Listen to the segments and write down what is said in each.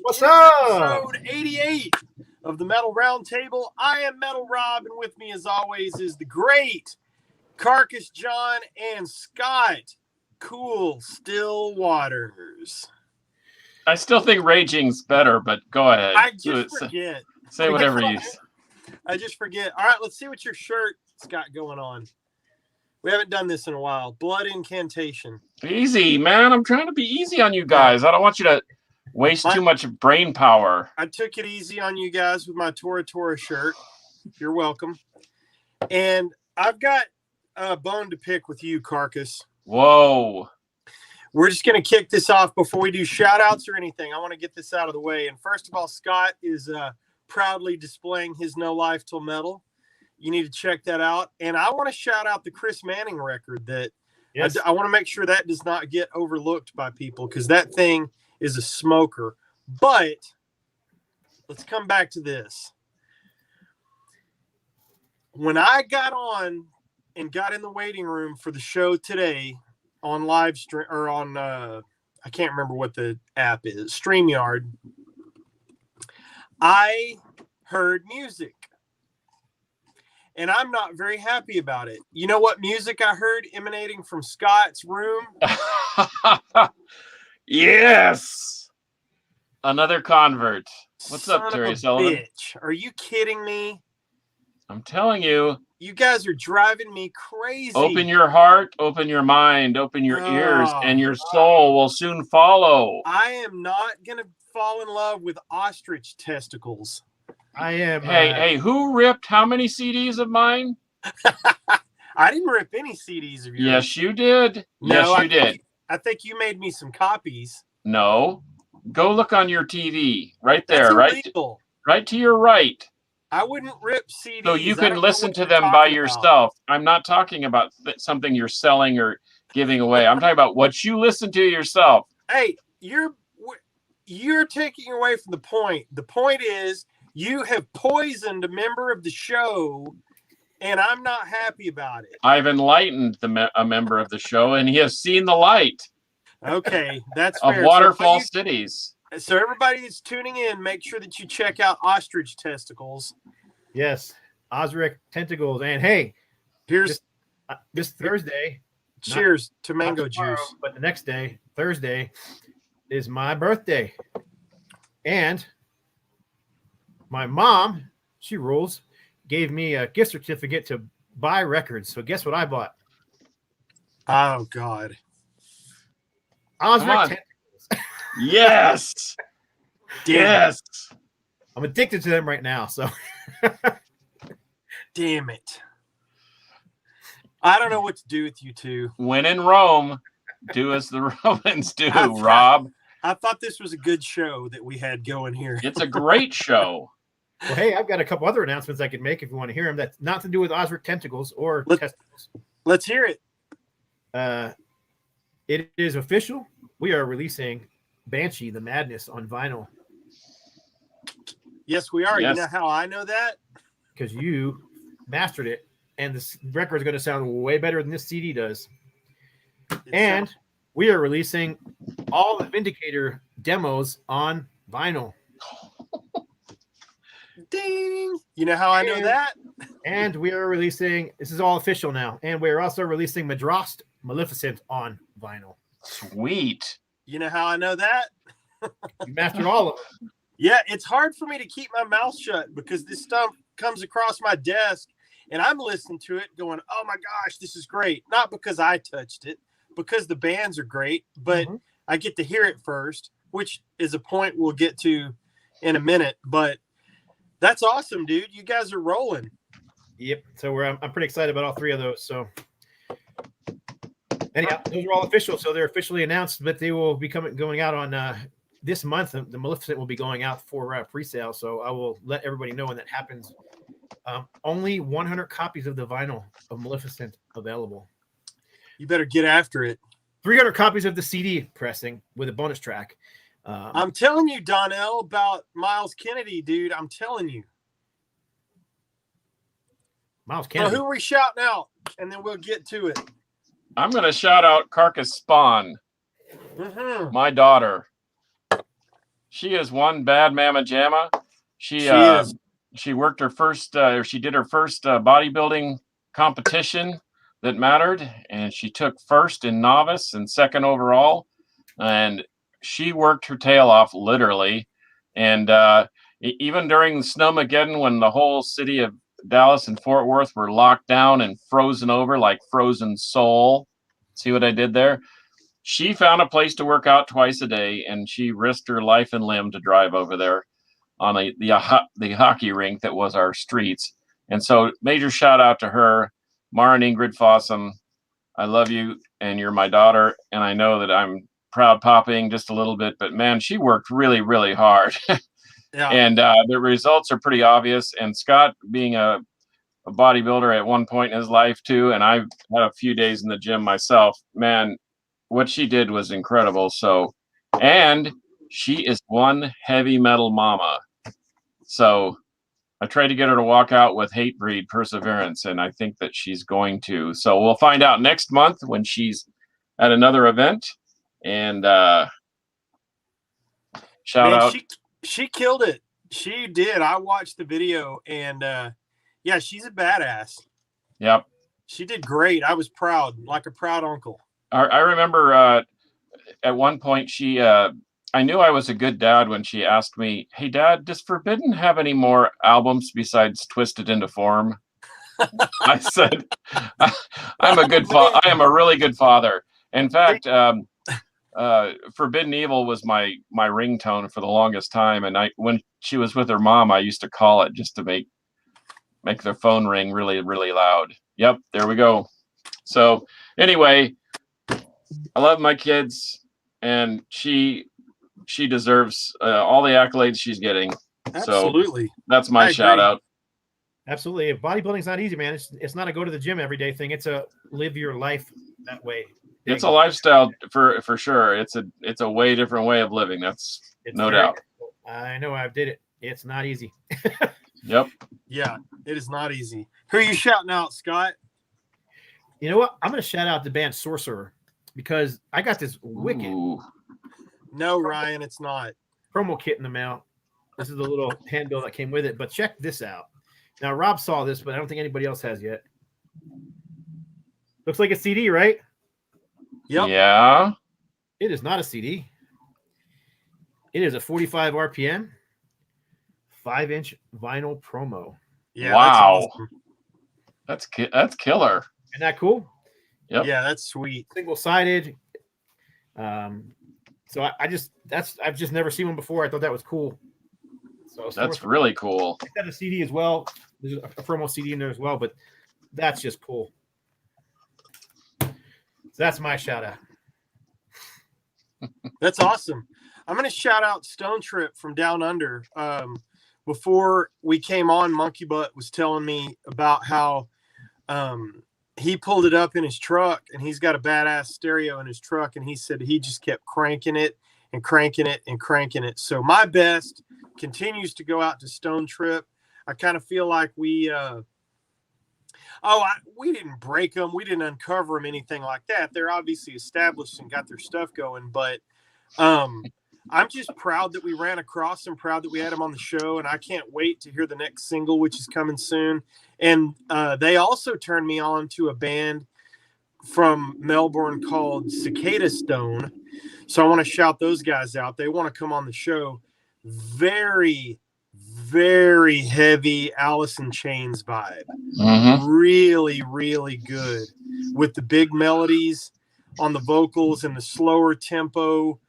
What's It's up? episode 88 of the Metal Roundtable. I am Metal Rob, and with me, as always, is the great Carcass John and Scott Cool Still Waters. I still think Raging's better, but go ahead. I just forget. Say whatever you say. I just forget. All right, let's see what your shirt's got going on. We haven't done this in a while. Blood Incantation. Easy, man. I'm trying to be easy on you guys. I don't want you to waste too much brain power. I took it easy on you guys with my Tora Tora shirt. You're welcome. And I've got a bone to pick with you, Carcass. Whoa. We're just going to kick this off before we do shout outs or anything. I want to get this out of the way. And first of all, Scott is proudly displaying his No Life Till Metal. You need to check that out. And I want to shout out the Chris Manning record that yes. I want to make sure that does not get overlooked by people because that thing is a smoker. But let's come back to this. When I got on and got in the waiting room for the show today on live stream or on, I can't remember what the app is, StreamYard, I heard music. And I'm not very happy about it. You know what music I heard emanating from Scott's room? Yes. Another convert. What's up, Terry Sullivan? Bitch. Are you kidding me? I'm telling you. You guys are driving me crazy. Open your heart, open your mind, open your ears, and your soul will soon follow. I am not going to fall in love with ostrich testicles. I am. Hey, who ripped how many CDs of mine? I didn't rip any CDs of yours. Yes, you did. No, yes, you did. I think you made me some copies. No. Go look on your TV. Right there. That's illegal. Right to your right. I wouldn't rip CDs. So you can listen to them by yourself. I'm not talking about something you're selling or giving away. I'm talking about what you listen to yourself. Hey, you're taking away from the point. The point is you have poisoned a member of the show, and I'm not happy about it. I've enlightened a member of the show, and he has seen the light. Okay, that's of fair. Waterfall Cities. So everybody that's tuning in, make sure that you check out Ostrich Testicles. Yes, Ostrich Tentacles. And hey, here's this Thursday. Cheers to mango juice. But the next day, Thursday, is my birthday. And my mom, she rules, gave me a gift certificate to buy records. So guess what I bought? Oh, God. Ostrich Tentacles. Yes. Yes. I'm addicted to them right now. So, damn it. I don't know what to do with you two. When in Rome, do as the Romans do, Rob. I thought this was a good show that we had going here. It's a great show. Well, hey, I've got a couple other announcements I could make if you want to hear them. That's not to do with Ostrich Tentacles or testicles. Let's hear it. It is official. We are releasing Banshee, the Madness on vinyl. Yes, we are. Yes. You know how I know that? Because you mastered it, and this record is going to sound way better than this CD does. And we are releasing all the Vindicator demos on vinyl. Ding! You know how I know that? And we are releasing, this is all official now, and we are also releasing Madrost Maleficent on vinyl. Sweet. You know how I know that? You mastered all of it. Yeah, it's hard for me to keep my mouth shut because this stuff comes across my desk and I'm listening to it going, oh my gosh, this is great. Not because I touched it, because the bands are great, but I get to hear it first, which is a point we'll get to in a minute. But that's awesome, dude. You guys are rolling. Yep. So I'm pretty excited about all three of those. So anyhow, those are all official. So they're officially announced, but they will be going out on this month. The Maleficent will be going out for pre-sale. So I will let everybody know when that happens. Only 100 copies of the vinyl of Maleficent available. You better get after it. 300 copies of the CD pressing with a bonus track. I'm telling you, Donnell, about Miles Kennedy, dude. I'm telling you. Miles Kennedy. So who are we shouting out? And then we'll get to it. I'm going to shout out Carcass Spawn, my daughter. She is one bad mama jamma. She is. She worked her first, or she did her first bodybuilding competition that mattered, and she took first in novice and second overall, and she worked her tail off literally. And even during the Snowmageddon, when the whole city of Dallas and Fort Worth were locked down and frozen over like frozen soul. See what I did there? She found a place to work out twice a day, and she risked her life and limb to drive over there on the hockey rink that was our streets. And so major shout out to her, Mara and Ingrid Fossum. I love you, and you're my daughter, and I know that I'm proud popping just a little bit, but man, she worked really, really hard. Yeah. And the results are pretty obvious. And Scott, being a bodybuilder at one point in his life too, and I've had a few days in the gym myself, man, what she did was incredible. So, and she is one heavy metal mama. So I tried to get her to walk out with Hate Breed Perseverance, and I think that she's going to. So we'll find out next month when she's at another event. And shout out. She killed it. She did. I watched the video, and yeah, she's a badass. Yep. She did great. I was proud, like a proud uncle. I remember at one point I knew I was a good dad when she asked me, "Hey, Dad, does Forbidden have any more albums besides Twisted into Form?" I said, "I'm a good father. I am a really good father." In fact, Forbidden Evil was my ringtone for the longest time, and when she was with her mom, I used to call it just to make the phone ring really, really loud. Yep, there we go. So anyway, I love my kids, and she deserves all the accolades she's getting. Absolutely. So that's my shout out. Absolutely. Bodybuilding's not easy, man. It's not a go to the gym every day thing. It's a live your life that way. It's a lifestyle for sure. It's a way different way of living. It's no doubt. I know I've did it. It's not easy. Yep. Yeah, it is not easy. Who are you shouting out, Scott? You know what? I'm going to shout out the band Sorcerer because I got this wicked. Ooh. No, Ryan, it's not. Promo kit in the mail. This is the little handbill that came with it. But check this out. Now, Rob saw this, but I don't think anybody else has yet. Looks like a CD, right? Yep. Yeah. It is not a CD. It is a 45 RPM, 5-inch vinyl promo. Yeah. Wow. That's awesome. That's killer. Isn't that cool? Yep. Yeah, that's sweet. Single-sided. So I've just never seen one before. I thought that was cool. So that's really cool. I got a CD as well. There's a promo CD in there as well, but that's just cool. So that's my shout out. That's awesome. I'm going to shout out Stone Trip from Down Under. Before we came on, Monkey Butt was telling me about how he pulled it up in his truck, and he's got a badass stereo in his truck, and he said he just kept cranking it and cranking it and cranking it. So my best continues to go out to Stone Trip. I kind of feel like we didn't break them. We didn't uncover them, anything like that. They're obviously established and got their stuff going, but I'm just proud that we ran across them, proud that we had them on the show, and I can't wait to hear the next single, which is coming soon. And they also turned me on to a band from Melbourne called Cicada Stone. So I want to shout those guys out. They want to come on the show. Very, very heavy Alice in Chains vibe. Mm-hmm. Really, really good with the big melodies on the vocals and the slower tempo,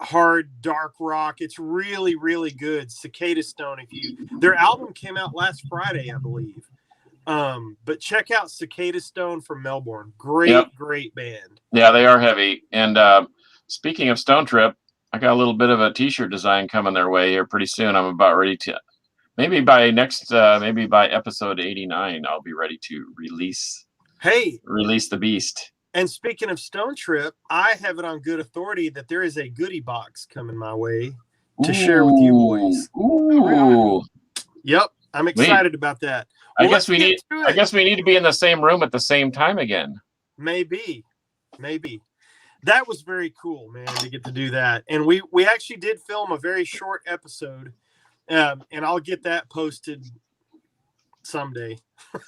hard dark rock. It's really, really good. Cicada Stone. Their album came out last Friday, I believe. But check out Cicada Stone from Melbourne. Great band. Yeah, they are heavy. And speaking of Stone Trip, I got a little bit of a t-shirt design coming their way here pretty soon. I'm about ready to, maybe by episode 89, I'll be ready to release the beast. And speaking of Stone Trip, I have it on good authority that there is a goodie box coming my way to share with you boys. Ooh. Yep, I'm excited about that. Well, I guess we need to be in the same room at the same time again. Maybe. That was very cool, man, to get to do that. And we actually did film a very short episode, and I'll get that posted someday.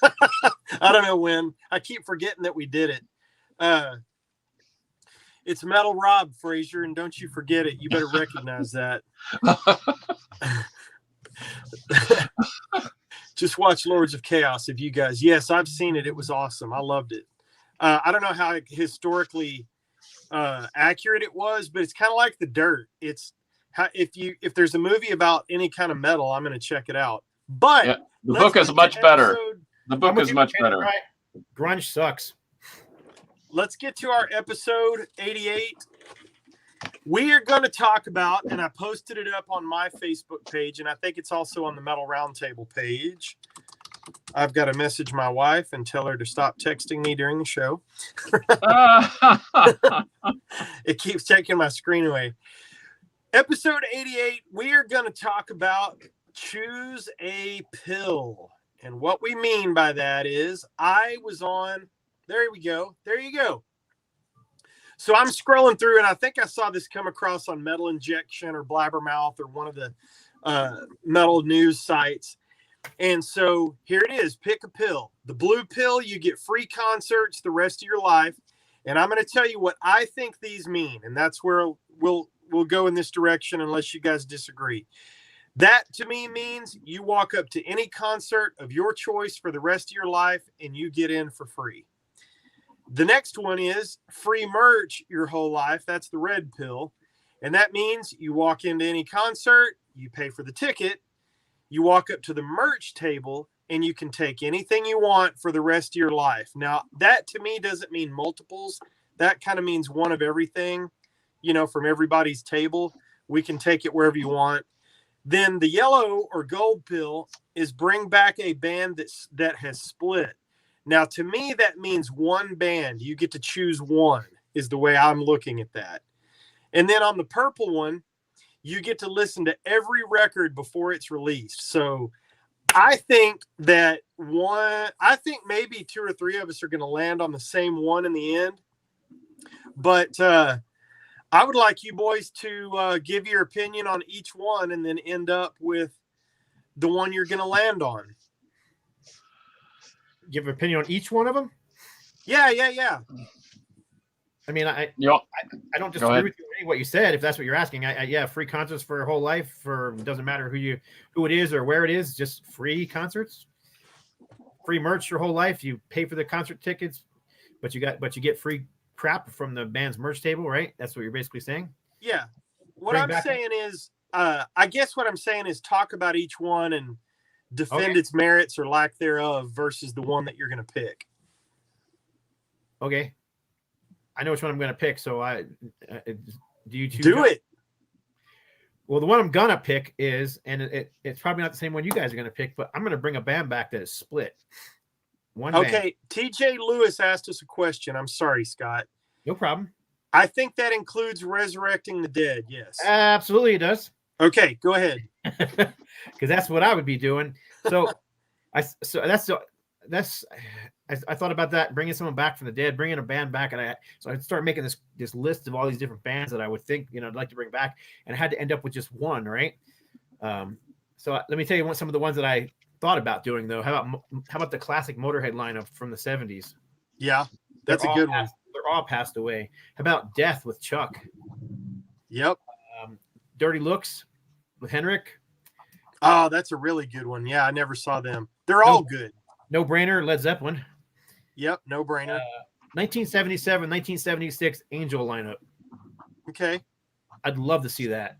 I don't know when. I keep forgetting that we did it. It's Metal Rob, Frazier, and don't you forget it. You better recognize that. Just watch Lords of Chaos if you guys. Yes, I've seen it. It was awesome. I loved it. I don't know how historically accurate it was, but it's kind of like The Dirt. It's how, if there's a movie about any kind of metal, I'm going to check it out. But yeah, the book is much better. The book is much better. Right. Grunge sucks. Let's get to our episode 88. We are going to talk about, and I posted it up on my Facebook page, and I think it's also on the Metal Roundtable page. I've got to message my wife and tell her to stop texting me during the show. It keeps taking my screen away. Episode 88, we are going to talk about choose a pill. And what we mean by that is I was on, there we go. There you go. So I'm scrolling through, and I think I saw this come across on Metal Injection or Blabbermouth or one of the metal news sites. And so here it is. Pick a pill. The blue pill, you get free concerts the rest of your life. And I'm going to tell you what I think these mean. And that's where we'll go in this direction unless you guys disagree. That to me means you walk up to any concert of your choice for the rest of your life and you get in for free. The next one is free merch your whole life. That's the red pill. And that means you walk into any concert, you pay for the ticket, you walk up to the merch table, and you can take anything you want for the rest of your life. Now, that to me doesn't mean multiples. That kind of means one of everything, from everybody's table. We can take it wherever you want. Then the yellow or gold pill is bring back a band that has split. Now, to me, that means one band. You get to choose one, is the way I'm looking at that. And then on the purple one, you get to listen to every record before it's released. So I think maybe two or three of us are going to land on the same one in the end. But I would like you boys to give your opinion on each one and then end up with the one you're going to land on. Give an opinion on each one of them? Yeah. I mean, I don't disagree with you with what you said. If that's what you're asking, free concerts for your whole life. Doesn't matter who it is or where it is, just free concerts, free merch your whole life. You pay for the concert tickets, but you get free crap from the band's merch table, right? That's what you're basically saying. Yeah. What I'm saying is, I guess what I'm saying is talk about each one and defend its merits or lack thereof versus the one that you're going to pick. Okay. I know which one I'm going to pick. So do you choose? Do it. Well, the one I'm going to pick is, and it's probably not the same one you guys are going to pick, but I'm going to bring a band back that is split. One band. Okay. TJ Lewis asked us a question. I'm sorry, Scott. No problem. I think that includes Resurrecting the Dead. Yes. Absolutely. It does. Okay, go ahead. Because that's what I would be doing. So I thought about that, bringing someone back from the dead, bringing a band back, and I started making this list of all these different bands that I would think I'd like to bring back, and I had to end up with just one, right? So let me tell you some of the ones that I thought about doing though. How about the classic Motorhead lineup from the 70s? Yeah, that's a good one. They're all passed away. How about Death with Chuck? Yep. Dirty Looks with Henrik. Oh, that's a really good one. Yeah, I never saw them. They're all good. No Brainer, Led Zeppelin. Yep, No Brainer. 1977, 1976 Angel lineup. Okay. I'd love to see that.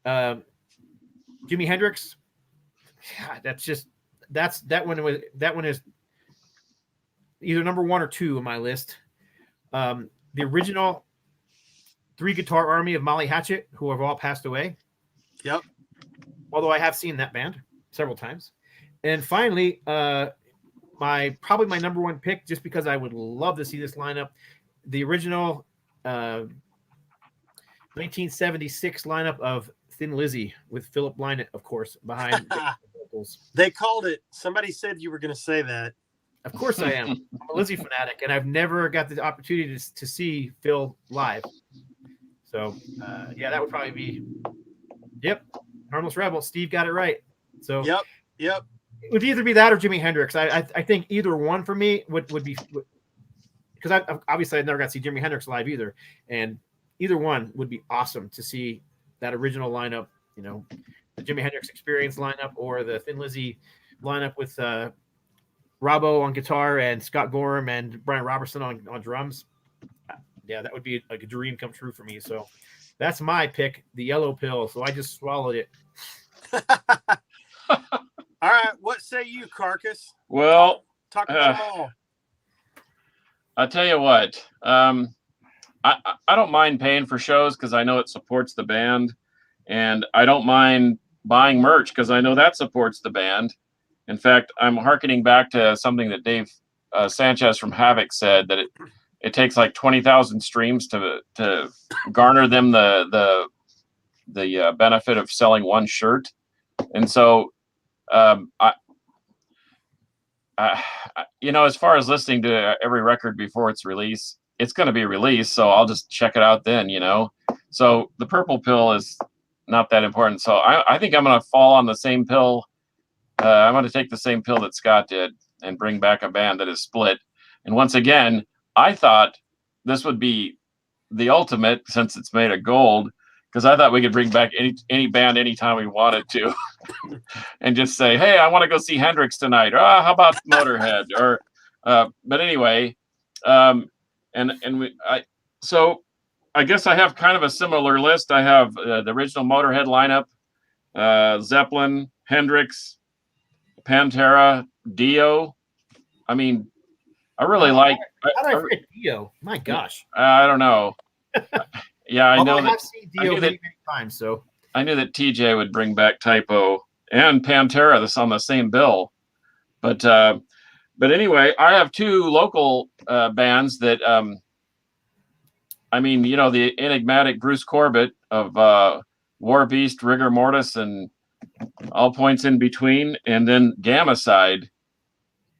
Jimi Hendrix. Yeah, that one is either number one or two on my list. The original 3-guitar army of Molly Hatchet, who have all passed away. Yep. Although I have seen that band several times. And finally, my number one pick, just because I would love to see this lineup, the original 1976 lineup of Thin Lizzy with Philip Lynott, of course, behind the vocals. They called it. Somebody said you were going to say that. Of course I am. I'm a Lizzie fanatic, and I've never got the opportunity to see Phil live. So, yeah, that would probably be, yep, Harmless Rebel. Steve got it right. So, Yep. it would either be that or Jimi Hendrix. I think either one for me would be, because obviously I've never got to see Jimi Hendrix live either, and either one would be awesome to see that original lineup. You know, the Jimi Hendrix Experience lineup or the Thin Lizzy lineup with Robbo on guitar and Scott Gorham and Brian Robertson on drums. Yeah, that would be like a dream come true for me. So that's my pick, the Yellow Pill. So I just swallowed it. All right, what say you, Carcass? Well, talk about them all. I'll tell you what. I don't mind paying for shows because I know it supports the band, and I don't mind buying merch because I know that supports the band. In fact, I'm hearkening back to something that Dave Sanchez from Havoc said, that it takes like 20,000 streams to garner them the benefit of selling one shirt. And so, as far as listening to every record before its release, it's going to be released, so I'll just check it out then, So the Purple Pill is not that important. So I think I'm going to fall on the same pill. I'm going to take the same pill that Scott did and bring back a band that is split. And once again, I thought this would be the ultimate, since it's made of gold, because I thought we could bring back any band anytime we wanted to and just say, hey, I want to go see Hendrix tonight. Or how about Motorhead? Or but anyway, so I guess I have kind of a similar list. I have the original Motorhead lineup, Zeppelin, Hendrix, Pantera, Dio. I mean, I really like. How did I forget Dio? My gosh. I don't know. Yeah, I know I that. have seen Dio many times. So I knew that TJ would bring back Typo and Pantera. That's on the same bill. But anyway, I have two local bands that. The enigmatic Bruce Corbett of War Beast, Rigor Mortis, and all points in between, and then Gamma Side.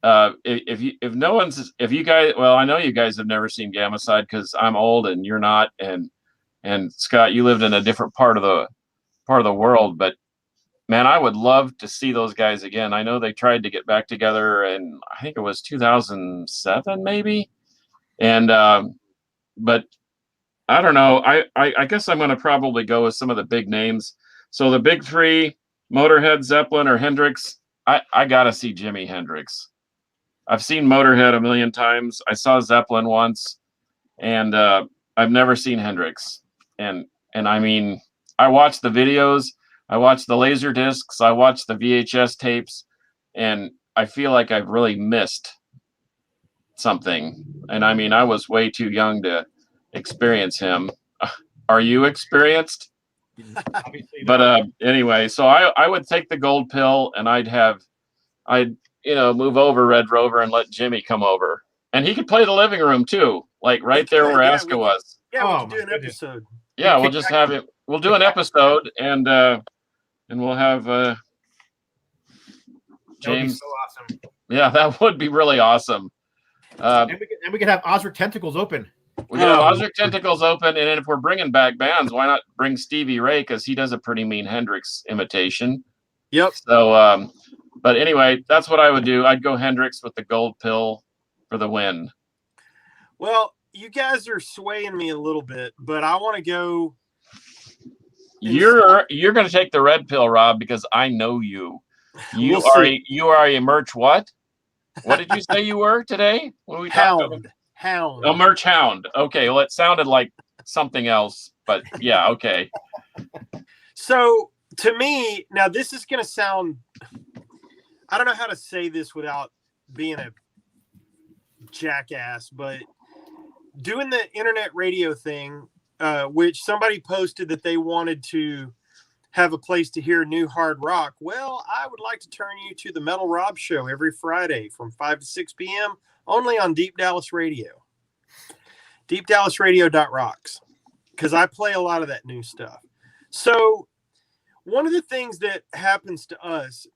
If you guys, well, I know you guys have never seen Gamma Side because I'm old and you're not, and Scott, you lived in a different part of the world, but man, I would love to see those guys again. I know they tried to get back together, and I think it was 2007 maybe, and but I don't know. I guess I'm going to probably go with some of the big names. So the big three: Motorhead, Zeppelin, or Hendrix. I gotta see Jimi Hendrix. I've seen Motorhead a million times. I saw Zeppelin once, and I've never seen Hendrix. And I mean, I watched the videos, I watched the laser discs, I watched the VHS tapes, and I feel like I've really missed something. And I mean, I was way too young to experience him. Are you experienced? But anyway, so I would take the gold pill, and I'd move over Red Rover and let Jimmy come over, and he could play the living room too, like right there where Aska was. Yeah, we could do an episode. Yeah, we'll just have it. We'll do an episode, and we'll have James. So awesome. Yeah, that would be really awesome. And we could have Osric Tentacles open. We could have Osric Tentacles open, and then if we're bringing back bands, why not bring Stevie Ray, because he does a pretty mean Hendrix imitation. Yep. So, but anyway, that's what I would do. I'd go Hendrix with the gold pill for the win. Well, you guys are swaying me a little bit, but I want to go. You're going to take the red pill, Rob, because I know you. You are a merch what? What did you say you were today? What we Hound. A merch hound. Okay, well, it sounded like something else, but yeah, okay. So to me, now this is going to sound, I don't know how to say this without being a jackass, but doing the internet radio thing, which somebody posted that they wanted to have a place to hear new hard rock. Well, I would like to turn you to the Metal Rob Show every Friday from 5 to 6 p.m. only on Deep Dallas Radio. DeepDallasRadio.rocks. Because I play a lot of that new stuff. So one of the things that happens to us,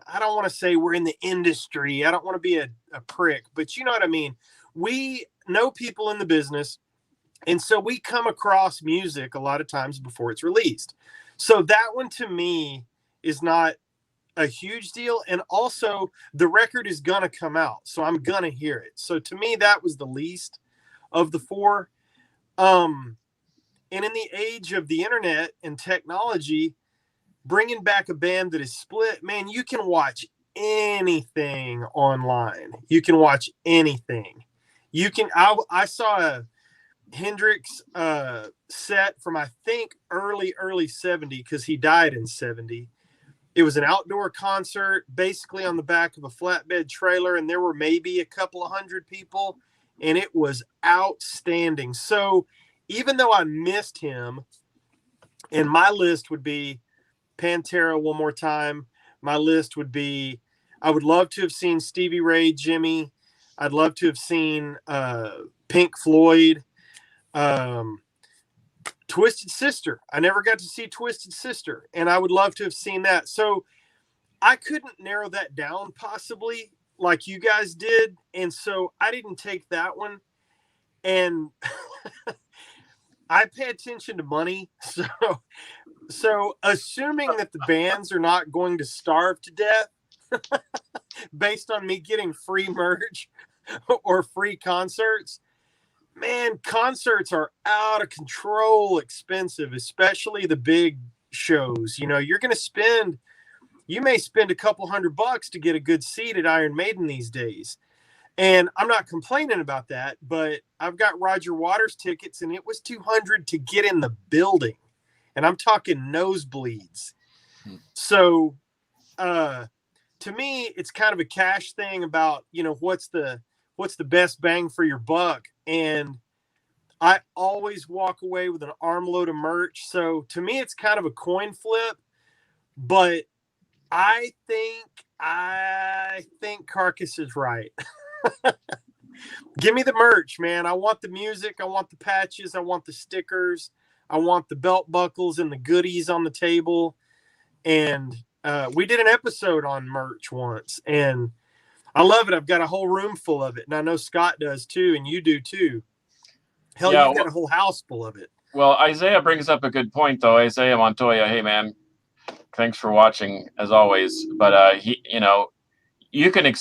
I don't want to say we're in the industry. I don't want to be a prick, but you know what I mean? We know people in the business. And so we come across music a lot of times before it's released. So that one to me is not a huge deal. And also the record is going to come out. So I'm going to hear it. So to me, that was the least of the four. And in the age of the internet and technology, bringing back a band that is split, man, you can watch anything online. You can watch anything. You can, I saw a Hendrix set from, I think, early 70, because he died in 70. It was an outdoor concert, basically on the back of a flatbed trailer, and there were maybe a couple of hundred people, and it was outstanding. So even though I missed him, and my list would be Pantera one more time, my list would be, I would love to have seen Stevie Ray, Jimmy. I'd love to have seen Pink Floyd. Twisted Sister. I never got to see Twisted Sister, and I would love to have seen that. So I couldn't narrow that down possibly like you guys did, and so I didn't take that one. And I pay attention to money, so assuming that the bands are not going to starve to death based on me getting free merch or free concerts, man, concerts are out of control expensive, especially the big shows. You know, you may spend a couple $100 to get a good seat at Iron Maiden these days. And I'm not complaining about that, but I've got Roger Waters tickets, and it was $200 to get in the building. And I'm talking nosebleeds. So to me, it's kind of a cash thing about, you know, what's the best bang for your buck. And I always walk away with an armload of merch. So to me, it's kind of a coin flip, but I think Carcass is right. Give me the merch, man. I want the music. I want the patches. I want the stickers. I want the belt buckles and the goodies on the table. And we did an episode on merch once, and I love it. I've got a whole room full of it, and I know Scott does too, and you do too. Hell, yeah, you've got a whole house full of it. Well, Isaiah brings up a good point, though. Isaiah Montoya, hey man, thanks for watching as always. But he, you know, you can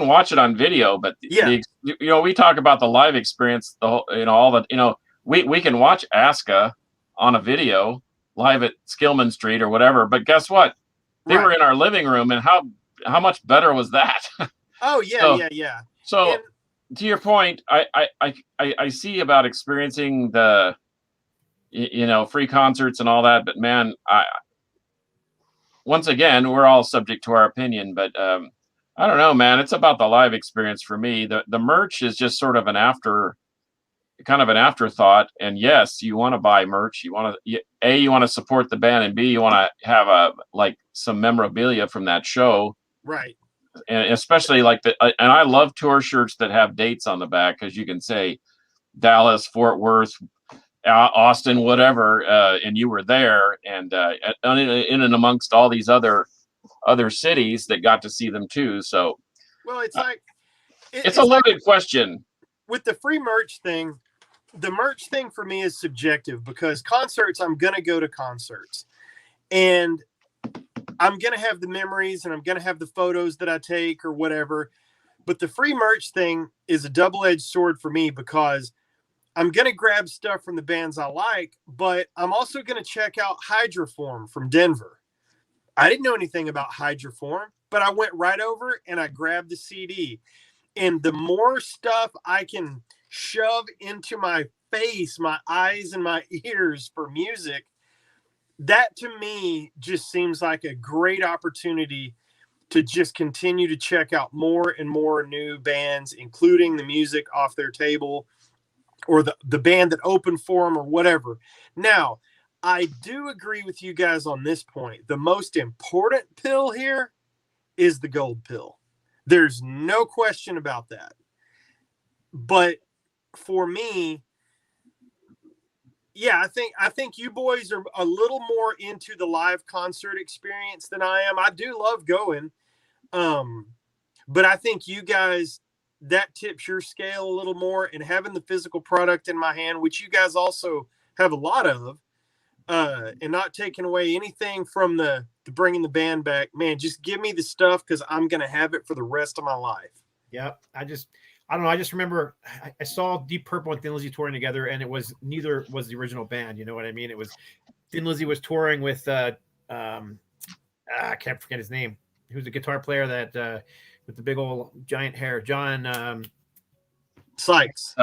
watch it on video, but yeah, you know, we talk about the live experience, the whole, you know, all the, you know, we can watch Aska on a video live at Skillman Street or whatever, but guess what? They were in our living room, and how much better was that? Oh yeah, yeah. So to your point, I see about experiencing the, you know, free concerts and all that, but man, once again, we're all subject to our opinion, but I don't know, man. It's about the live experience for me. The merch is just sort of an afterthought. And yes, you want to buy merch. You want to support the band, and B, you want to have some memorabilia from that show. Right. And especially and I love tour shirts that have dates on the back, because you can say Dallas, Fort Worth, Austin, whatever, and you were there, and in and amongst all these other cities that got to see them too. So, well, it's a loaded question. With the free merch thing, the merch thing for me is subjective, because concerts, I'm going to go to concerts, and I'm going to have the memories, and I'm going to have the photos that I take or whatever. But the free merch thing is a double-edged sword for me, because I'm going to grab stuff from the bands I like, but I'm also going to check out Hydroform from Denver. I didn't know anything about Hydroform, but I went right over and I grabbed the CD. And the more stuff I can shove into my face, my eyes and my ears for music, that to me just seems like a great opportunity to just continue to check out more and more new bands, including the music off their table or the band that opened for them or whatever. Now, I do agree with you guys on this point. The most important pill here is the gold pill. There's no question about that. But for me, yeah, I think you boys are a little more into the live concert experience than I am. I do love going, But I think you guys, that tips your scale a little more, and having the physical product in my hand, which you guys also have a lot of, and not taking away anything from the bringing the band back, man, just give me the stuff, because I'm going to have it for the rest of my life. Yeah. I don't know. I just remember I saw Deep Purple and Thin Lizzy touring together, and neither was the original band. You know what I mean? It was Thin Lizzy was touring with, I can't forget his name. He was a guitar player that, with the big old giant hair, John, Sykes.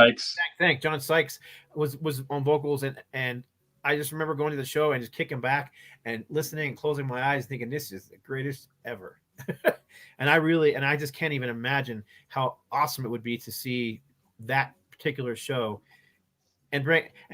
Thank John Sykes was on vocals, and I just remember going to the show and just kicking back and listening and closing my eyes, thinking this is the greatest ever. and I just can't even imagine how awesome it would be to see that particular show. And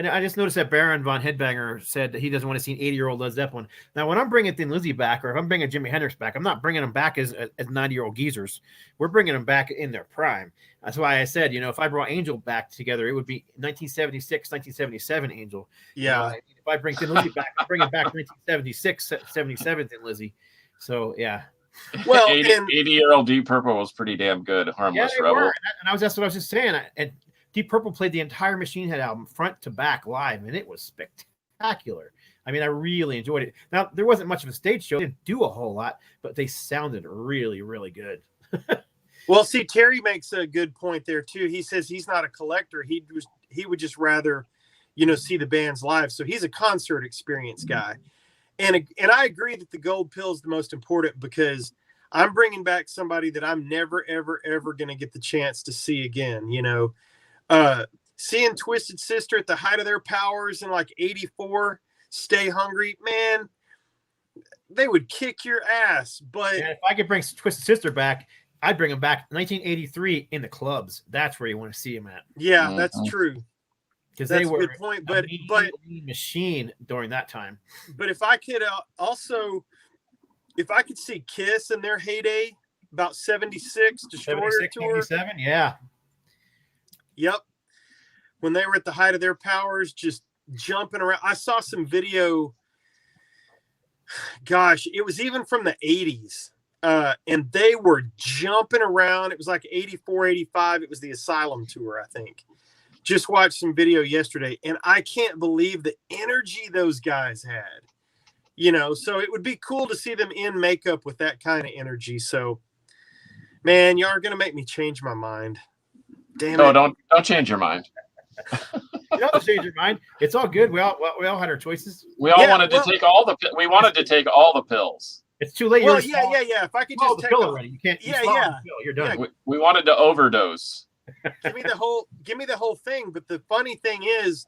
I just noticed that Baron von Headbanger said that he doesn't want to see an 80-year-old Led Zeppelin. Now, when I'm bringing Thin Lizzy back, or if I'm bringing Jimi Hendrix back, I'm not bringing them back as 90-year-old geezers. We're bringing them back in their prime. That's why I said, if I brought Angel back together, it would be 1976, 1977 Angel. Yeah. If I bring Thin Lizzy back, I'm bringing back 1976, 77 Thin Lizzy. So, yeah. Well, 80-year-old Deep Purple was pretty damn good. Harmless Rebel. Were. And that's what I was just saying. And Deep Purple played the entire Machine Head album front to back live, and it was spectacular. I mean, I really enjoyed it. Now, there wasn't much of a stage show. They didn't do a whole lot, but they sounded really, really good. Well, see, Terry makes a good point there, too. He says he's not a collector. He would just rather, see the bands live. So he's a concert experience guy. And I agree that the gold pill is the most important, because I'm bringing back somebody that I'm never, ever, ever going to get the chance to see again, seeing Twisted Sister at the height of their powers in like 84, Stay Hungry, man, they would kick your ass. But if I could bring Twisted Sister back, I'd bring them back 1983 in the clubs. That's where you want to see them at. Yeah, that's true. Because they were a good point. But machine during that time. But if I could if I could see Kiss in their heyday, about 76, Destroyer 76, tour. 77, yeah. Yep. When they were at the height of their powers, just jumping around. I saw some video. Gosh, it was even from the 80s. And they were jumping around. It was like 84, 85. It was the Asylum tour, I think. Just watched some video yesterday, and I can't believe the energy those guys had. So it would be cool to see them in makeup with that kind of energy. So, man, you are going to make me change my mind. Damn it. No, don't change your mind. You don't change your mind. It's all good. We all had our choices. We all wanted to take all the. We wanted to take all the pills. It's too late. Well, yeah. If I could just take the pill already, you can't. You're done. Yeah. We wanted to overdose. Give me the whole thing. But the funny thing is,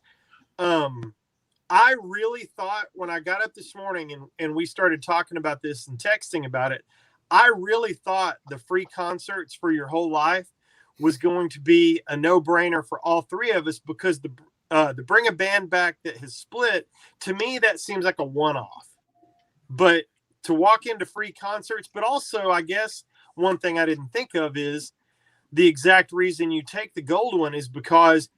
I really thought when I got up this morning and we started talking about this and texting about it, I really thought the free concerts for your whole life was going to be a no-brainer for all three of us, because the bring a band back that has split, to me, that seems like a one-off. But to walk into free concerts, but also, I guess, one thing I didn't think of is the exact reason you take the gold one is because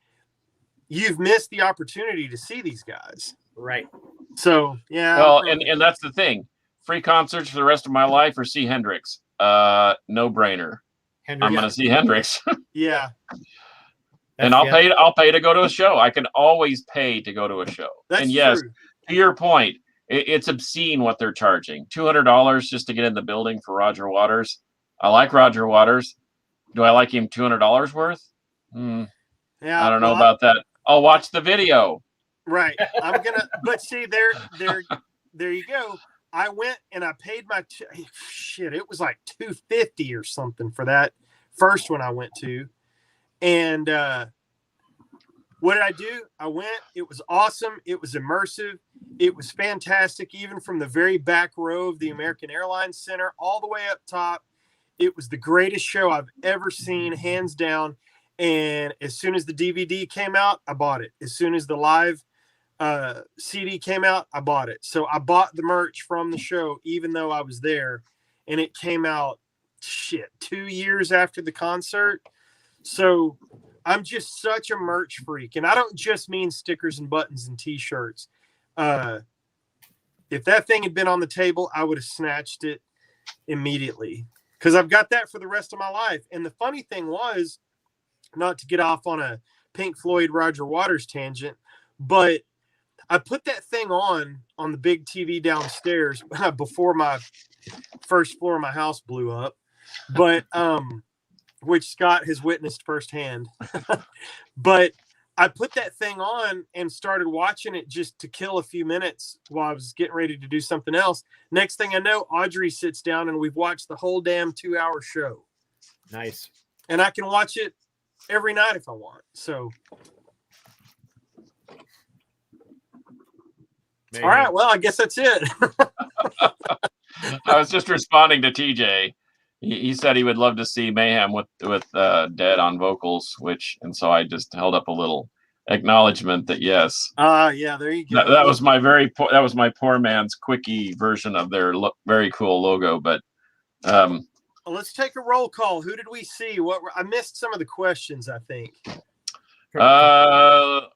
you've missed the opportunity to see these guys. Right. So, yeah. Well, and that's the thing. Free concerts for the rest of my life, or see Hendrix. No brainer. I'm going to see Hendrix. Yeah. And I'll pay to go to a show. I can always pay to go to a show. That's yes, true. To your point, it's obscene what they're charging. $200 just to get in the building for Roger Waters. I like Roger Waters. Do I like him $200 worth? Yeah. I don't know about that. I'll watch the video. Right. I'm gonna. But see, there you go. I went and I paid my shit. It was like $250 or something for that first one I went to, and what did I do? I went. It was awesome. It was immersive. It was fantastic. Even from the very back row of the American Airlines Center all the way up top, it was the greatest show I've ever seen, hands down. And as soon as the DVD came out, I bought it. As soon as the live CD came out, I bought it. So I bought the merch from the show, even though I was there, and it came out 2 years after the concert. So I'm just such a merch freak, and I don't just mean stickers and buttons and t-shirts. If that thing had been on the table, I would have snatched it immediately, because I've got that for the rest of my life. And the funny thing was, not to get off on a Pink Floyd Roger Waters tangent, but I put that thing on the big TV downstairs before my first floor of my house blew up, but which Scott has witnessed firsthand. But I put that thing on and started watching it just to kill a few minutes while I was getting ready to do something else. Next thing I know, Audrey sits down and we've watched the whole damn 2-hour show. Nice. And I can watch it every night if I want. So, Maybe. All right. Well, I guess that's it. I was just responding to TJ. He said he would love to see Mayhem with Dead on vocals, and so I just held up a little acknowledgement that yes. Yeah, there you go. That was my poor man's quickie version of their very cool logo. But let's take a roll call. Who did we see? I missed some of the questions, I think. Well,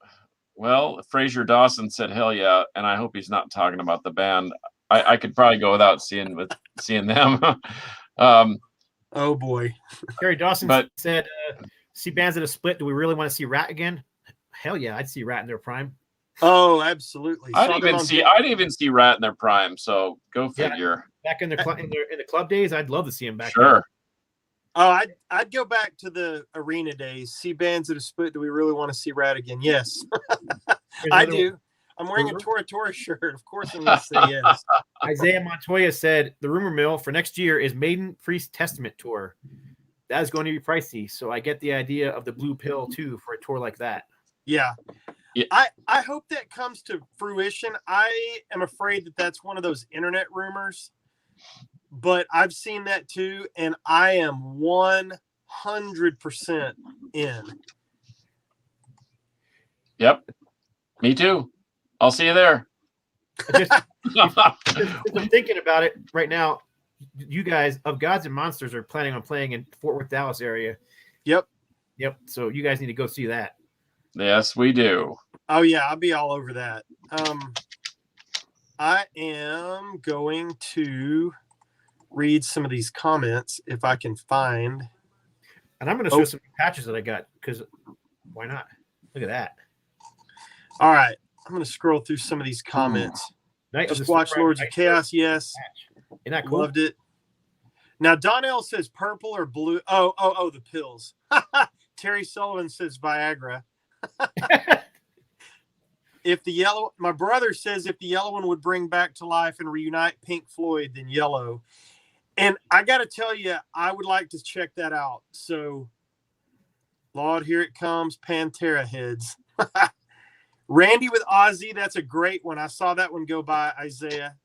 Fraser Dawson said hell yeah, and I hope he's not talking about the band. I could probably go without seeing them. Oh boy. Terry Dawson said, see bands that have split. Do we really want to see Rat again? Hell yeah, I'd see Rat in their prime. Oh, absolutely. I'd even see Rat in their prime. So go figure. Yeah, back in the club days, I'd love to see him back. Sure. There. Oh, I'd go back to the arena days. See bands that have split. Do we really want to see Rat again? Yes, I do. I'm wearing a Tora shirt. Of course, I'm going to say yes. Isaiah Montoya said the rumor mill for next year is Maiden Priest Testament tour. That is going to be pricey, so I get the idea of the blue pill too for a tour like that. Yeah. I hope that comes to fruition. I am afraid that that's one of those internet rumors, but I've seen that too, and I am 100% in. Yep. Me too. I'll see you there. If I'm thinking about it right now, you guys of Gods and Monsters are planning on playing in Fort Worth, Dallas area. Yep. So you guys need to go see that. Yes, we do. Oh yeah, I'll be all over that. I am going to read some of these comments if I can find. And I'm going to show some patches that I got because why not? Look at that. All right. I'm going to scroll through some of these comments. Just watch Lords of Chaos. Yes. Isn't that cool? Loved it. Now, Donnell says purple or blue. Oh, the pills. Terry Sullivan says Viagra. My brother says if the yellow one would bring back to life and reunite Pink Floyd, then yellow. And I got to tell you, I would like to check that out. So, Lord, here it comes. Pantera heads. Randy with Ozzy, that's a great one. I saw that one go by, Isaiah.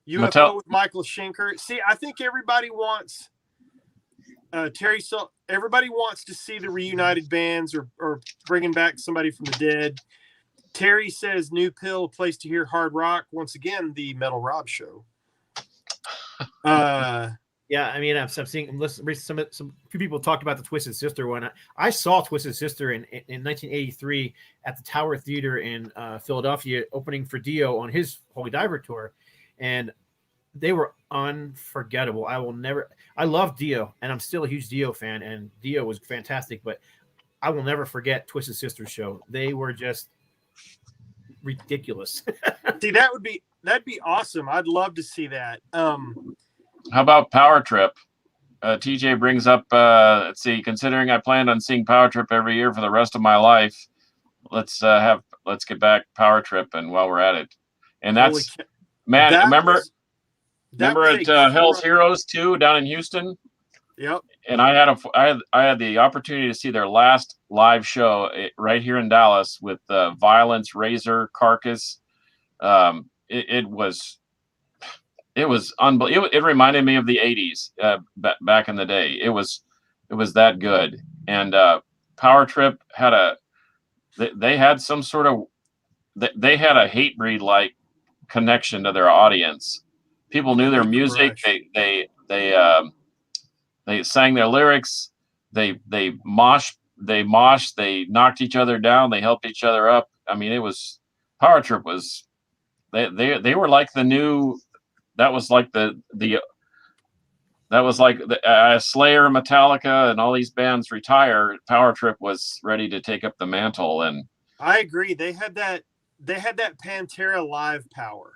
UFO with Michael Schenker. See, I think everybody wants everybody wants to see the reunited bands or bringing back somebody from the dead. Terry says New Pill, place to hear hard rock. Once again, the Metal Rob show. Yeah, I mean, I'm seeing some few people talked about the Twisted Sister one. I saw Twisted Sister in 1983 at the Tower Theater in Philadelphia, opening for Dio on his Holy Diver tour, and they were unforgettable. I love Dio, and I'm still a huge Dio fan, and Dio was fantastic, but I will never forget Twisted Sister's show. They were just ridiculous. See, that'd be awesome. I'd love to see that. How about Power Trip? TJ brings up, let's see, considering I planned on seeing Power Trip every year for the rest of my life, let's get back Power Trip, and while we're at it. And that's, remember at Hell's Heroes 2 down in Houston? Yep. And I had the opportunity to see their last live show right here in Dallas with Violence, Razor, Carcass. It was unbelievable. It reminded me of the 80s back in the day. It was that good. And Power Trip had they had some sort of they had a hate breed like connection to their audience. People knew their music. They sang their lyrics. They moshed. They knocked each other down. They helped each other up. I mean, Power Trip was they were like the new. That was like the that was like Slayer, Metallica, and all these bands retire. Power Trip was ready to take up the mantle, and I agree. They had that Pantera live power.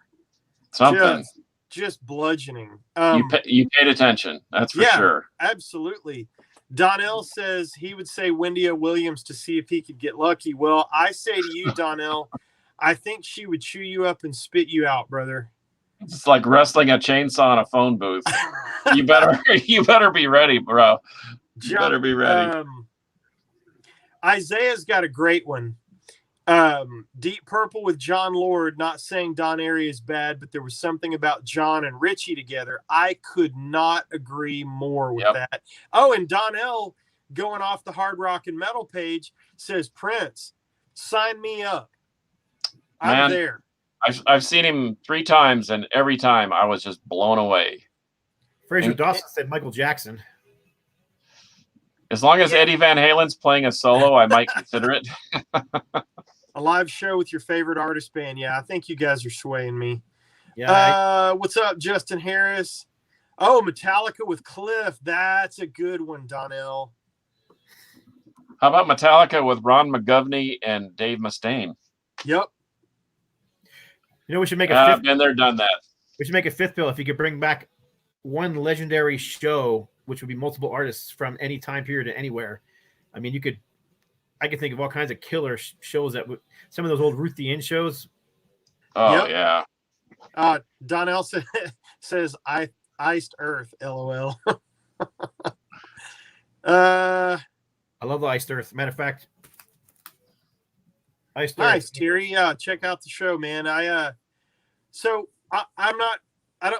something. Just bludgeoning. You paid attention, that's for sure. Absolutely. Donnell says he would say Wendy O. Williams to see if he could get lucky. Well, I say to you, Donnell, I think she would chew you up and spit you out, brother. It's like wrestling a chainsaw in a phone booth. You better be ready, bro. You better be ready. Isaiah's got a great one. Deep Purple with John Lord, not saying Don Airy is bad, but there was something about John and Richie together. I could not agree more with that. Oh, and Donnell, going off the Hard Rock and Metal page, says, Prince, sign me up. I'm there. I've seen him 3 times, and every time I was just blown away. Fraser Dawson said Michael Jackson. As long as Eddie Van Halen's playing a solo, I might consider it. A live show with your favorite artist band. Yeah, I think you guys are swaying me. Yeah. What's up, Justin Harris? Oh, Metallica with Cliff. That's a good one, Donnell. How about Metallica with Ron McGovney and Dave Mustaine? Yep. You know, we should make a fifth. Been there, done that. We should make a fifth bill if you could bring back one legendary show, which would be multiple artists from any time period to anywhere. I mean, I could think of all kinds of killer shows that some of those old Ruth the Inn shows. Oh, yeah. Donnell says, Iced Earth, LOL. I love the Iced Earth. Matter of fact, Iced Earth. Nice, Terry. Yeah, check out the show, man. I don't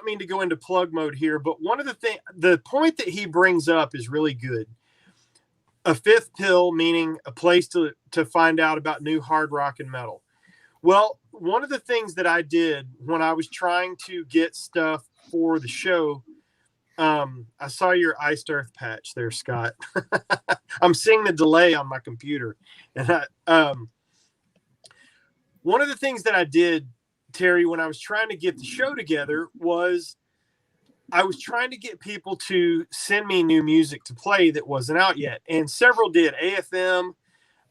mean to go into plug mode here, but one of the point that he brings up is really good. A fifth pill, meaning a place to find out about new hard rock and metal. Well, one of the things that I did when I was trying to get stuff for the show, I saw your Iced Earth patch there, Scott. I'm seeing the delay on my computer. And one of the things that I did, Terry, when I was trying to get the show together was I was trying to get people to send me new music to play that wasn't out yet. And several did. AFM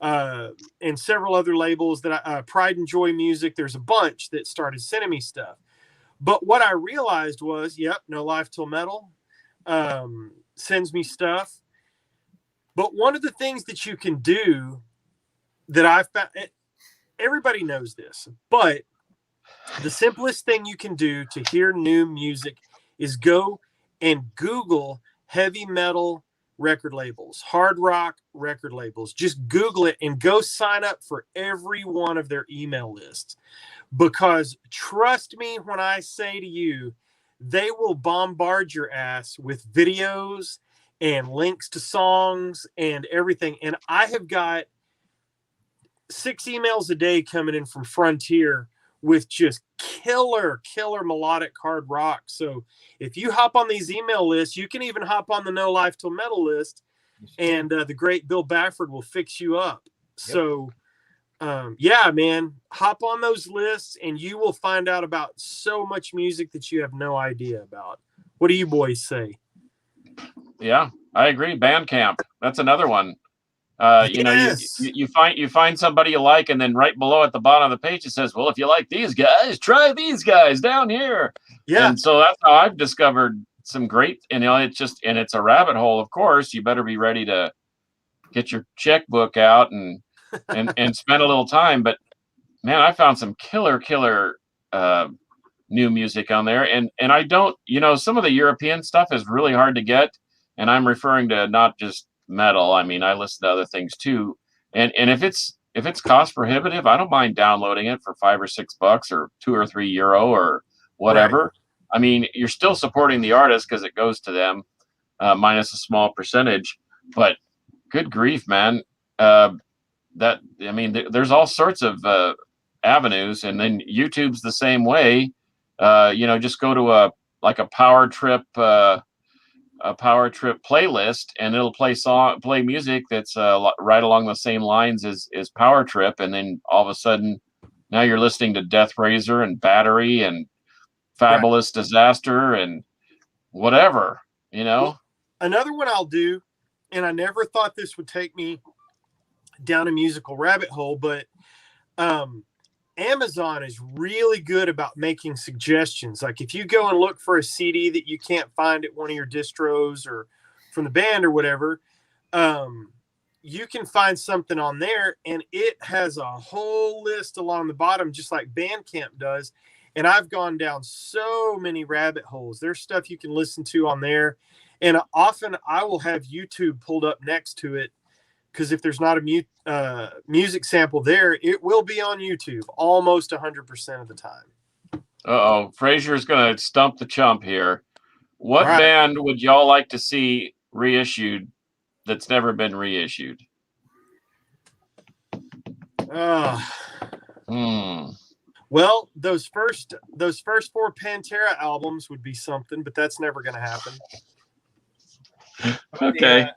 and several other labels that Pride and Joy Music. There's a bunch that started sending me stuff. But what I realized was, No Life Till Metal sends me stuff. But one of the things that you can do that I found, everybody knows this, but the simplest thing you can do to hear new music is go and Google heavy metal record labels, hard rock record labels. Just Google it and go sign up for every one of their email lists. Because trust me when I say to you, they will bombard your ass with videos and links to songs and everything. And I have got 6 emails a day coming in from Frontier with just killer melodic hard rock. So if you hop on these email lists, you can even hop on the No Life Till Metal list, and the great Bill Bafford will fix you up. Yep. So, man, hop on those lists, and you will find out about so much music that you have no idea about. What do you boys say? Yeah, I agree. Bandcamp, that's another one. Yes. You find somebody you like, and then right below at the bottom of the page it says, well, if you like these guys, try these guys down here. Yeah. And so that's how I've discovered some great, it's a rabbit hole. Of course, you better be ready to get your checkbook out and spend a little time. But man, I found some killer new music on there, and I don't, some of the European stuff is really hard to get, and I'm referring to not just metal. I mean, I listen to other things too, and if it's cost prohibitive, I don't mind downloading it for $5 or $6 or €2 or €3 or whatever. Right. I mean, you're still supporting the artist because it goes to them, minus a small percentage. But good grief, man! There's all sorts of avenues, and then YouTube's the same way. Just go to a Power Trip playlist, and it'll play music that's right along the same lines as Power Trip, and then all of a sudden now you're listening to Death Razor and Battery and Fabulous Disaster and whatever. You know, Another one I'll do, and I never thought this would take me down a musical rabbit hole, but Amazon is really good about making suggestions. Like if you go and look for a CD that you can't find at one of your distros or from the band or whatever, you can find something on there, and it has a whole list along the bottom, just like Bandcamp does. And I've gone down so many rabbit holes. There's stuff you can listen to on there. And often I will have YouTube pulled up next to it, because if there's not a music sample there, it will be on YouTube almost 100% of the time. Uh-oh, Fraser's going to stump the chump here. What Right. band would y'all like to see reissued that's never been reissued? Well, those first 4 Pantera albums would be something, but that's never going to happen. Okay.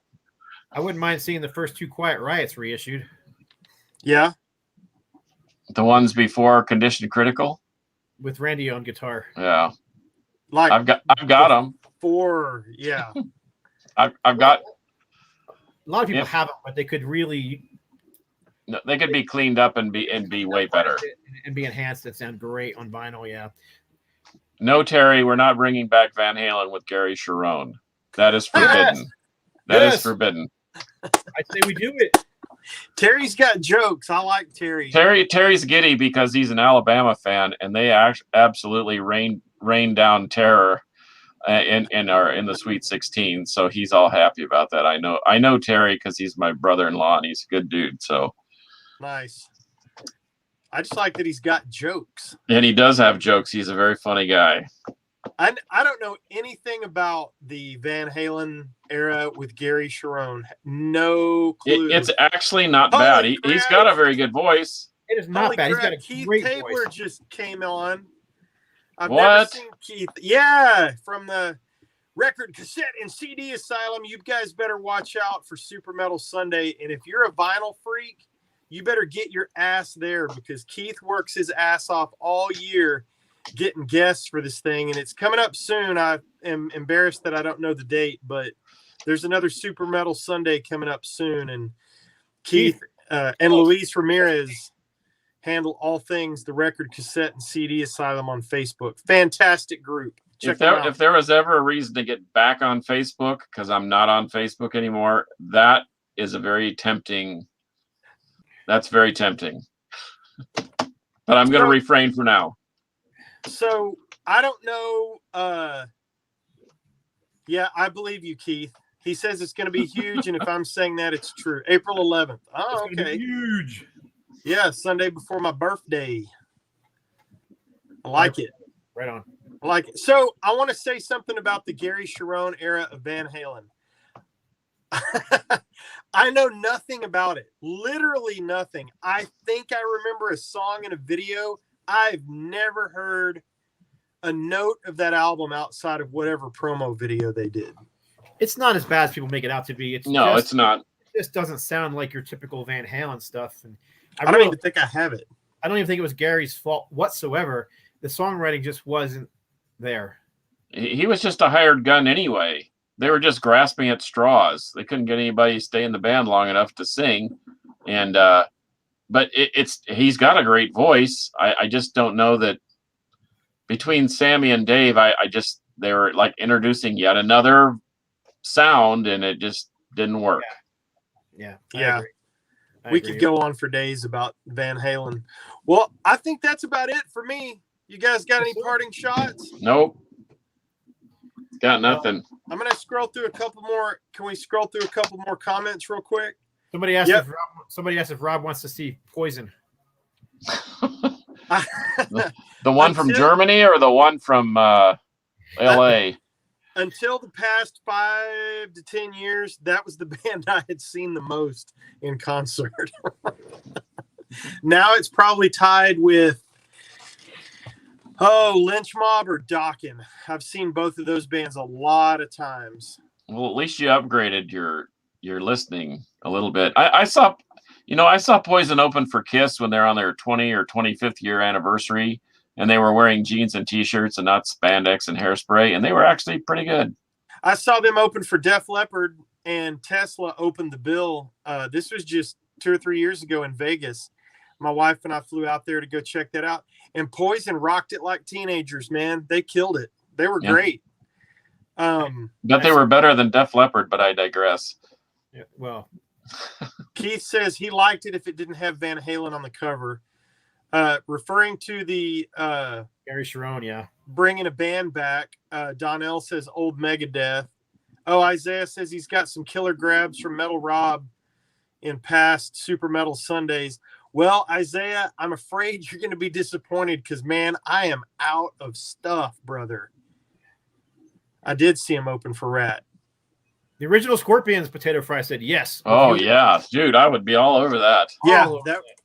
I wouldn't mind seeing the first 2 Quiet Riots reissued. Yeah. The ones before Condition Critical? With Randy on guitar. Yeah. Like I've got them. 4, yeah. I've got. A lot of people have them, but they could really. No, they could be cleaned up and be way better. And be enhanced and sound great on vinyl, yeah. No, Terry, we're not bringing back Van Halen with Gary Cherone. That is forbidden. Yes. That is forbidden. I say we do it. Terry's got jokes. I like Terry. Terry's giddy because he's an Alabama fan, and they absolutely rained down terror in the Sweet 16. So he's all happy about that. I know Terry because he's my brother-in-law and he's a good dude. So nice. I just like that he's got jokes. And he does have jokes. He's a very funny guy. I don't know anything about the Van Halen era with Gary Cherone. No clue. It's actually not Holy bad. crap. He's got a very good voice. It is not Holy bad. crap, He's got a Keith great Tabler voice. just came on. I've What? never seen Keith. Yeah, from the record, cassette, and CD Asylum. You guys better watch out for Super Metal Sunday. And if you're a vinyl freak, you better get your ass there, because Keith works his ass off all year getting guests for this thing, and it's coming up soon. I am embarrassed that I don't know the date, but there's another Super Metal Sunday coming up soon, and Keith and Luis Ramirez handle all things the record, cassette, and CD Asylum on Facebook. Fantastic group. Check them out. If there was ever a reason to get back on Facebook, because I'm not on Facebook anymore, that is a very tempting. That's very tempting. But I'm going to refrain for now. So I don't know. Yeah, I believe you, Keith. He says it's going to be huge, and if I'm saying that, it's true. April 11th. Oh, It's gonna okay. be huge. Yeah, Sunday before my birthday. I like it. Right on. I like it. So I want to say something about the Gary Cherone era of Van Halen. I know nothing about it. Literally nothing. I think I remember a song and a video. I've never heard a note of that album outside of whatever promo video they did. It's not as bad as people make it out to be. It's just, not. It just doesn't sound like your typical Van Halen stuff. And I don't even think I have it. I don't even think it was Gary's fault whatsoever. The songwriting just wasn't there. He was just a hired gun anyway. They were just grasping at straws. They couldn't get anybody to stay in the band long enough to sing. And but he's got a great voice. I just don't know that between Sammy and Dave, they were like introducing yet another sound, and it just didn't work. Yeah. Yeah. I We agree. could go on for days about Van Halen. Well, I think that's about it for me. You guys got any parting shots? Nope. Got nothing. I'm going to scroll through a couple more. Can we scroll through a couple more comments real quick? Somebody asked Yep. if Rob wants to see Poison. The one from Until- Germany or the one from LA? Until the past 5 to 10 years, that was the band I had seen the most in concert. Now it's probably tied with Lynch Mob or Dokken. I've seen both of those bands a lot of times. Well, at least you upgraded your listening a little bit. I saw Poison open for Kiss when they're on their 20 or 25th year anniversary, and they were wearing jeans and t-shirts and not spandex and hairspray, and they were actually pretty good. I saw them open for Def Leppard, and Tesla opened the bill. This was just 2 or 3 years ago in Vegas. My wife and I flew out there to go check that out. And Poison rocked it like teenagers, man. They killed it. They were great. Bet they were better than Def Leppard, but I digress. Yeah, well, Keith says he liked it if it didn't have Van Halen on the cover. Referring to the Gary Sharon, yeah. bringing a band back, Donnell says old Megadeth. Oh, Isaiah says he's got some killer grabs from Metal Rob in past Super Metal Sundays. Well, Isaiah, I'm afraid you're going to be disappointed because, man, I am out of stuff, brother. I did see him open for Rat. The original Scorpions Potato Fry said yes. Oh, yeah. Dude, I would be all over that. Yeah,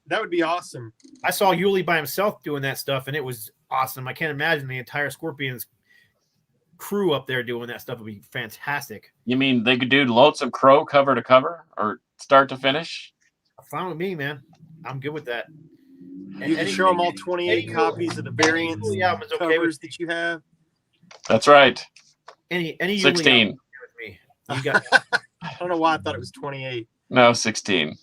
that would be awesome. I saw Yuli by himself doing that stuff, and it was awesome. I can't imagine the entire Scorpions crew up there doing that stuff would be fantastic. You mean they could do Lonesome Crow cover to cover or start to finish? Fine with me, man. I'm good with that. You can show them all 28 copies of the variants covers that you have. That's right. Any 16. With me. You got I don't know why I thought it was 28. No, 16.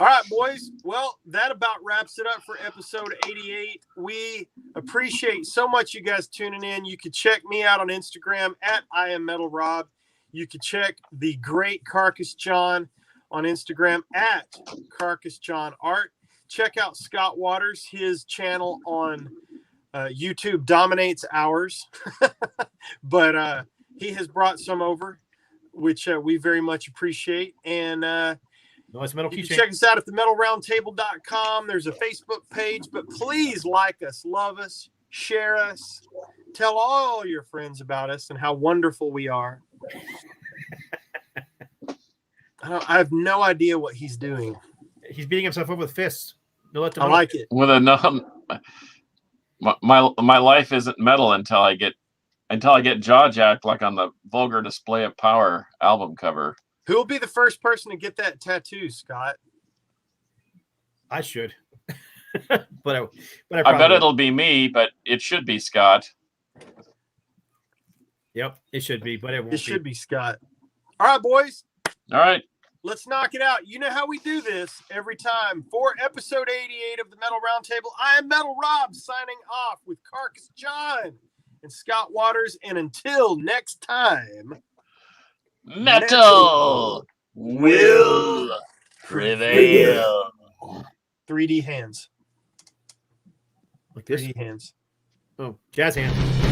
All right, boys. Well, that about wraps it up for episode 88. We appreciate so much you guys tuning in. You can check me out on Instagram at I am Metal Rob. You can check the great Carcass John on Instagram at Carcass John Art. Check out Scott Waters. His channel on YouTube dominates ours, but he has brought some over, which we very much appreciate. And Nice metal you keychain. can check us out at themetalroundtable.com. There's a Facebook page, but please like us, love us, share us, tell all your friends about us and how wonderful we are. I have no idea what he's doing. He's beating himself up with fists. I like it. With a my life isn't metal until I get jaw jacked like on the Vulgar Display of Power album cover. Who will be the first person to get that tattoo, Scott? I should. but I bet it'll be me, but it should be Scott. Yep, it should be, but it won't. It should be Scott. All right, boys. All right. Let's knock it out. You know how we do this every time. For episode 88 of the Metal Roundtable, I am Metal Rob signing off with Carcass John and Scott Waters. And until next time, metal will prevail. 3D hands. Like this? 3D hands. Oh, jazz hands.